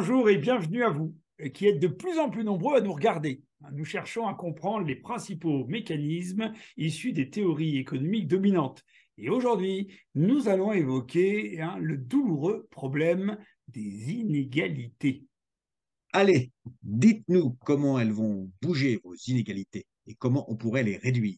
bonjour et bienvenue à vous, qui êtes de plus en plus nombreux à nous regarder. Nous cherchons à comprendre les principaux mécanismes issus des théories économiques dominantes. Et aujourd'hui, nous allons évoquer le douloureux problème des inégalités. Allez, dites-nous comment elles vont bouger, vos inégalités, et comment on pourrait les réduire.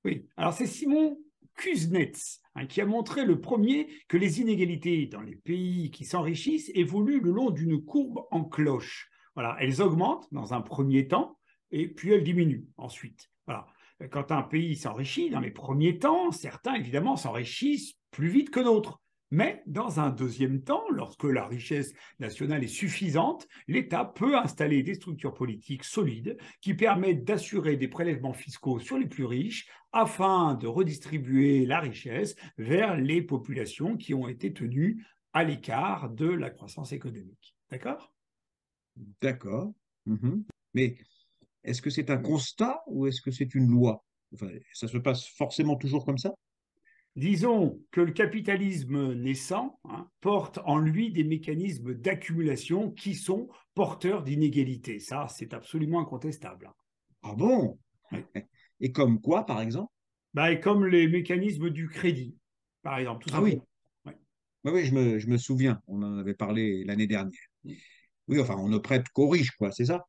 Oui, alors c'est Simon Kuznets qui a montré le premier que les inégalités dans les pays qui s'enrichissent évoluent le long d'une courbe en cloche. Voilà, elles augmentent dans un premier temps et puis elles diminuent ensuite. Voilà. Quand un pays s'enrichit dans les premiers temps, certains évidemment s'enrichissent plus vite que d'autres. Mais dans un deuxième temps, lorsque la richesse nationale est suffisante, l'État peut installer des structures politiques solides qui permettent d'assurer des prélèvements fiscaux sur les plus riches afin de redistribuer la richesse vers les populations qui ont été tenues à l'écart de la croissance économique. D'accord ? D'accord. Mais est-ce que c'est un constat ou est-ce que c'est une loi? Enfin, ça se passe forcément toujours comme ça? Disons que le capitalisme naissant porte en lui des mécanismes d'accumulation qui sont porteurs d'inégalités. Ça, c'est absolument incontestable. Ah bon? Oui. Et comme quoi, par exemple? Et comme les mécanismes du crédit, par exemple, tout Ah oui, simplement. Oui. oui, je me souviens, on en avait parlé l'année dernière. Oui, enfin, on ne prête qu'aux riches, quoi, c'est ça?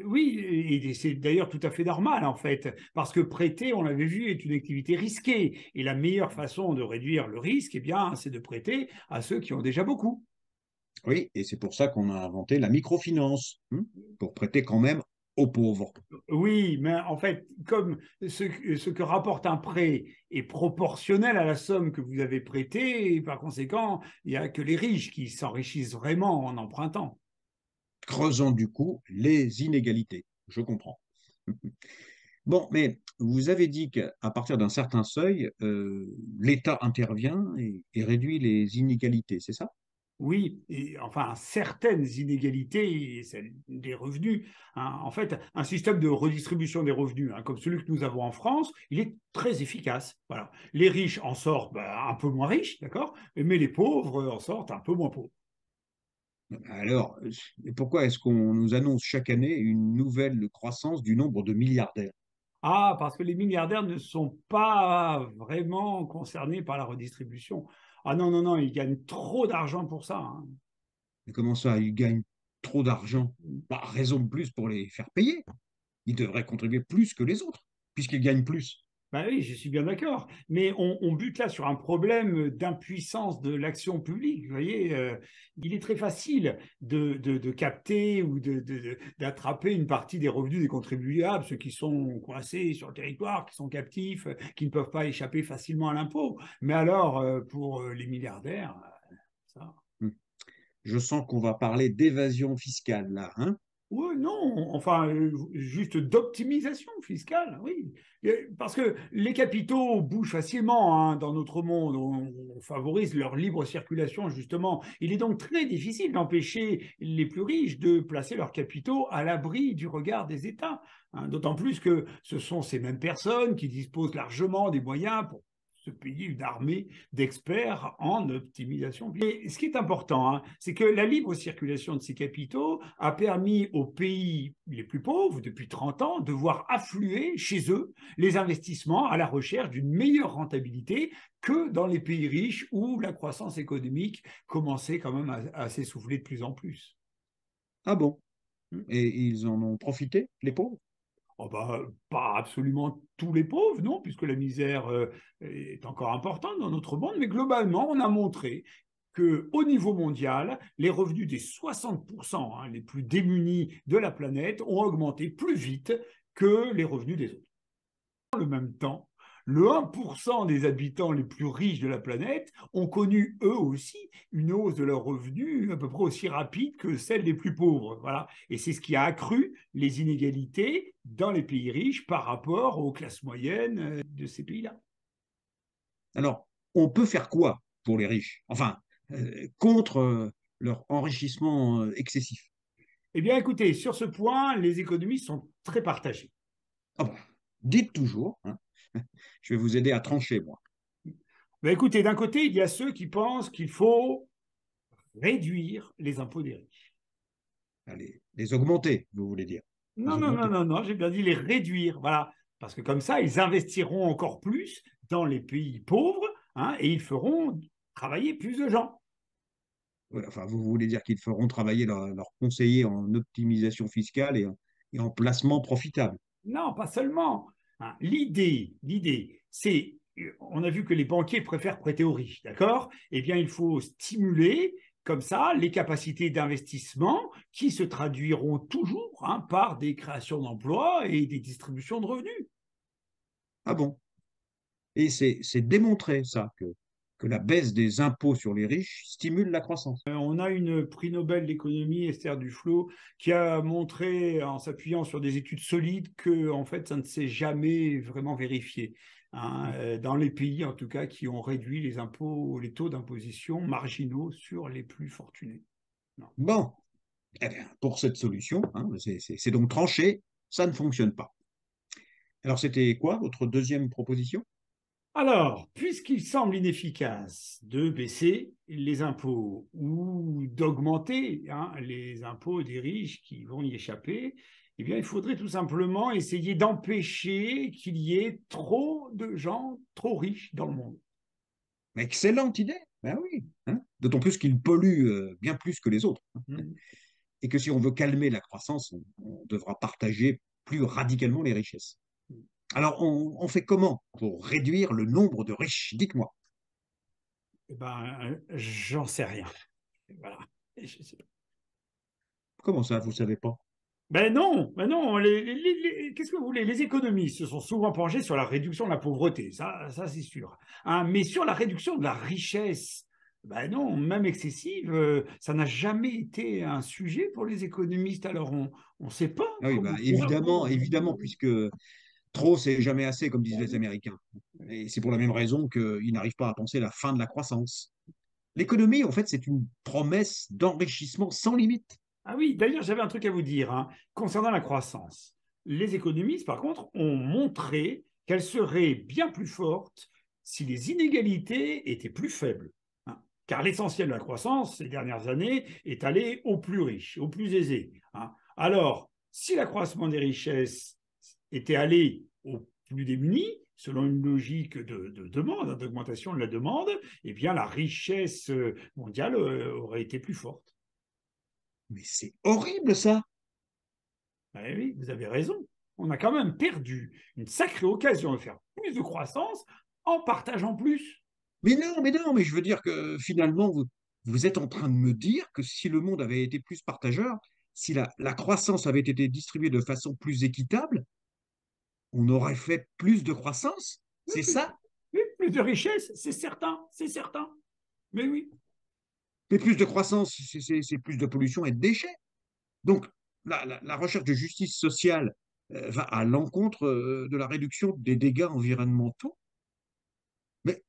Oui, et c'est d'ailleurs tout à fait normal en fait, parce que prêter, on l'avait vu, est une activité risquée. Et la meilleure façon de réduire le risque, eh bien, c'est de prêter à ceux qui ont déjà beaucoup. Oui, et c'est pour ça qu'on a inventé la microfinance, pour prêter quand même aux pauvres. Oui, mais en fait, comme ce que rapporte un prêt est proportionnel à la somme que vous avez prêtée, et par conséquent, il n'y a que les riches qui s'enrichissent vraiment en empruntant. Creusant du coup les inégalités. Je comprends. Bon, mais vous avez dit qu'à partir d'un certain seuil, l'État intervient et réduit les inégalités, c'est ça? Oui, et enfin certaines inégalités, celles des revenus. En fait, un système de redistribution des revenus, comme celui que nous avons en France, il est très efficace. Voilà. Les riches en sortent un peu moins riches, d'accord, mais les pauvres en sortent un peu moins pauvres. Alors, pourquoi est-ce qu'on nous annonce chaque année une nouvelle croissance du nombre de milliardaires? Ah, parce que les milliardaires ne sont pas vraiment concernés par la redistribution. Ah non, non, non, ils gagnent trop d'argent pour ça. Et comment ça, ils gagnent trop d'argent? Bah, raison de plus pour les faire payer. Ils devraient contribuer plus que les autres, puisqu'ils gagnent plus. Oui, je suis bien d'accord. Mais on bute là sur un problème d'impuissance de l'action publique. Vous voyez, il est très facile de capter ou d'attraper une partie des revenus des contribuables, ceux qui sont coincés sur le territoire, qui sont captifs, qui ne peuvent pas échapper facilement à l'impôt. Mais alors, pour les milliardaires, ça. Hmm. Je sens qu'on va parler d'évasion fiscale là, hein? Oui, non, enfin, juste d'optimisation fiscale, oui. Parce que les capitaux bougent facilement dans notre monde, on favorise leur libre circulation, justement. Il est donc très difficile d'empêcher les plus riches de placer leurs capitaux à l'abri du regard des États. D'autant plus que ce sont ces mêmes personnes qui disposent largement des moyens pour se payer une armée d'experts en optimisation. Et ce qui est important, c'est que la libre circulation de ces capitaux a permis aux pays les plus pauvres, depuis 30 ans, de voir affluer chez eux les investissements à la recherche d'une meilleure rentabilité que dans les pays riches où la croissance économique commençait quand même à s'essouffler de plus en plus. Ah bon? Et ils en ont profité, les pauvres? Oh pas absolument tous les pauvres, non, puisque la misère est encore importante dans notre monde, mais globalement, on a montré qu'au niveau mondial, les revenus des 60% les plus démunis de la planète ont augmenté plus vite que les revenus des autres. En le même temps, le 1% des habitants les plus riches de la planète ont connu eux aussi une hausse de leurs revenus à peu près aussi rapide que celle des plus pauvres. Voilà. Et c'est ce qui a accru les inégalités dans les pays riches par rapport aux classes moyennes de ces pays-là. Alors, on peut faire quoi pour les riches? Enfin, contre leur enrichissement excessif. Eh bien, écoutez, sur ce point, les économies sont très partagées. Ah bah, dites toujours, hein. Je vais vous aider à trancher, moi. Écoutez, d'un côté, il y a ceux qui pensent qu'il faut réduire les impôts des riches. les augmenter, vous voulez dire. Non, Les non, non, augmenter. non, non, j'ai bien dit les réduire. Voilà. Parce que comme ça, ils investiront encore plus dans les pays pauvres, hein, et ils feront travailler plus de gens. Ouais, enfin, vous voulez dire qu'ils feront travailler leurs conseillers en optimisation fiscale et en placement profitable. Non, pas seulement. Hein. L'idée, c'est, on a vu que les banquiers préfèrent prêter aux riches, d'accord? Eh bien, il faut stimuler comme ça les capacités d'investissement qui se traduiront toujours, hein, par des créations d'emplois et des distributions de revenus. Ah bon? Et c'est démontré, ça, que la baisse des impôts sur les riches stimule la croissance. On a une prix Nobel d'économie, Esther Duflo, qui a montré, en s'appuyant sur des études solides, que en fait, ça ne s'est jamais vraiment vérifié. Hein, dans les pays, en tout cas, qui ont réduit les impôts, les taux d'imposition marginaux sur les plus fortunés. Non. Bon, eh bien, pour cette solution, hein, c'est donc tranché, ça ne fonctionne pas. Alors, c'était quoi votre deuxième proposition? Alors, puisqu'il semble inefficace de baisser les impôts ou d'augmenter, hein, les impôts des riches qui vont y échapper, eh bien, il faudrait tout simplement essayer d'empêcher qu'il y ait trop de gens trop riches dans le monde. Excellente idée, ben oui, hein. D'autant plus qu'ils polluent bien plus que les autres. Hmm. Et que si on veut calmer la croissance, on devra partager plus radicalement les richesses. Alors, on fait comment pour réduire le nombre de riches? Dites-moi. Eh ben, j'en sais rien. Voilà. Je sais pas. Comment ça, vous savez pas? Ben non, qu'est-ce que vous voulez? Les économistes se sont souvent penchés sur la réduction de la pauvreté, ça c'est sûr. Hein, mais sur la réduction de la richesse, ben non, même excessive, ça n'a jamais été un sujet pour les économistes. Alors on ne sait pas Ah oui, bah, comment faire évidemment, pour... évidemment, puisque trop, c'est jamais assez, comme disent les Américains. Et c'est pour la même raison qu'ils n'arrivent pas à penser la fin de la croissance. L'économie, en fait, c'est une promesse d'enrichissement sans limite. Ah oui, d'ailleurs, j'avais un truc à vous dire, hein, concernant la croissance. Les économistes, par contre, ont montré qu'elle serait bien plus forte si les inégalités étaient plus faibles. Hein. Car l'essentiel de la croissance ces dernières années est allé aux plus riches, aux plus aisés. Hein. Alors, si l'accroissement des richesses était allé aux plus démunis, selon une logique de demande, hein, d'augmentation de la demande, eh bien la richesse mondiale aurait été plus forte. Mais c'est horrible, ça! Eh oui, vous avez raison. On a quand même perdu une sacrée occasion de faire plus de croissance en partageant plus. Mais non, mais je veux dire que finalement, vous êtes en train de me dire que si le monde avait été plus partageur, si la croissance avait été distribuée de façon plus équitable, on aurait fait plus de croissance? Oui, C'est plus, ça? oui, plus de richesse, c'est certain, c'est certain. Mais oui. Mais plus de croissance, c'est plus de pollution et de déchets. Donc, la recherche de justice sociale va à l'encontre de la réduction des dégâts environnementaux. Mais,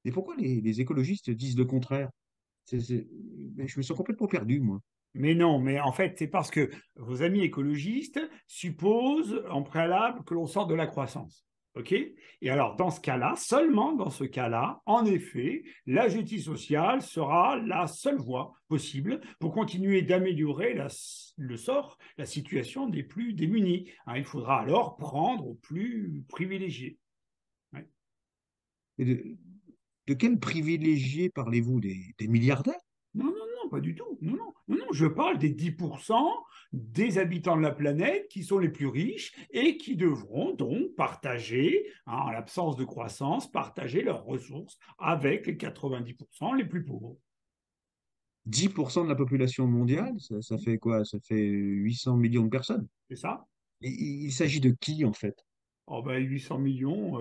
mais pourquoi les écologistes disent le contraire? Mais je me sens complètement perdu, moi. Mais non, mais en fait, c'est parce que vos amis écologistes supposent en préalable que l'on sort de la croissance. OK? Et alors, dans ce cas-là, seulement dans ce cas-là, en effet, la justice sociale sera la seule voie possible pour continuer d'améliorer le sort, la situation des plus démunis. Hein, il faudra alors prendre aux plus privilégiés. Ouais. Et de quels privilégiés parlez-vous? Des milliardaires? Non, non, non, pas du tout. Non, non, non, non, je parle des 10% des habitants de la planète qui sont les plus riches et qui devront donc partager, hein, en l'absence de croissance, partager leurs ressources avec les 90% les plus pauvres. 10% de la population mondiale, ça fait quoi? Ça fait 800 millions de personnes. C'est ça? Et il s'agit de qui, en fait? Oh ben, 800 millions,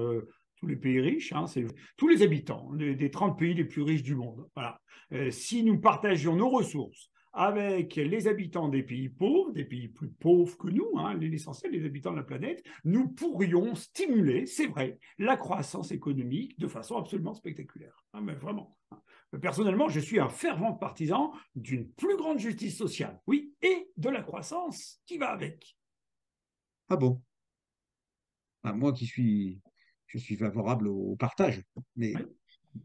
tous les pays riches, hein, c'est tous les habitants des 30 pays les plus riches du monde. Voilà. Si nous partagions nos ressources avec les habitants des pays plus pauvres que nous, hein, l'essentiel des habitants de la planète, nous pourrions stimuler, c'est vrai, la croissance économique de façon absolument spectaculaire. Ah, mais vraiment. Personnellement, je suis un fervent partisan d'une plus grande justice sociale, oui, et de la croissance qui va avec. Ah bon? Ah, moi je suis favorable au partage, mais, Oui.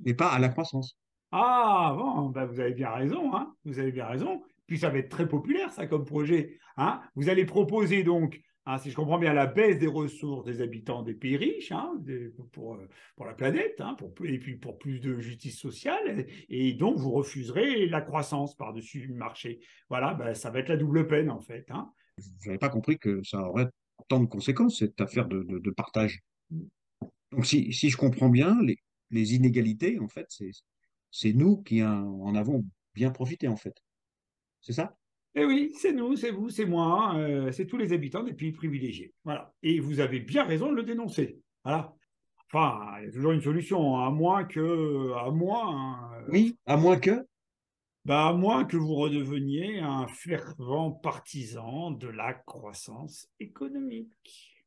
mais pas à la croissance. Ah, bon, ben vous avez bien raison, hein, vous avez bien raison. Puis ça va être très populaire, ça, comme projet. Hein. Vous allez proposer donc, hein, si je comprends bien, la baisse des ressources des habitants des pays riches, hein, pour la planète, hein, et puis pour plus de justice sociale. Et donc, vous refuserez la croissance par-dessus le marché. Voilà, ben, ça va être la double peine, en fait. Hein. Je n'avais pas compris que ça aurait tant de conséquences, cette affaire de partage. Donc, si je comprends bien, les inégalités, en fait, c'est nous qui en avons bien profité, en fait. C'est ça? Et oui, c'est nous, c'est vous, c'est moi, c'est tous les habitants des pays privilégiés. Voilà. Et vous avez bien raison de le dénoncer. Voilà. Enfin, il y a toujours une solution, hein, Oui, à moins que. à moins que vous redeveniez un fervent partisan de la croissance économique.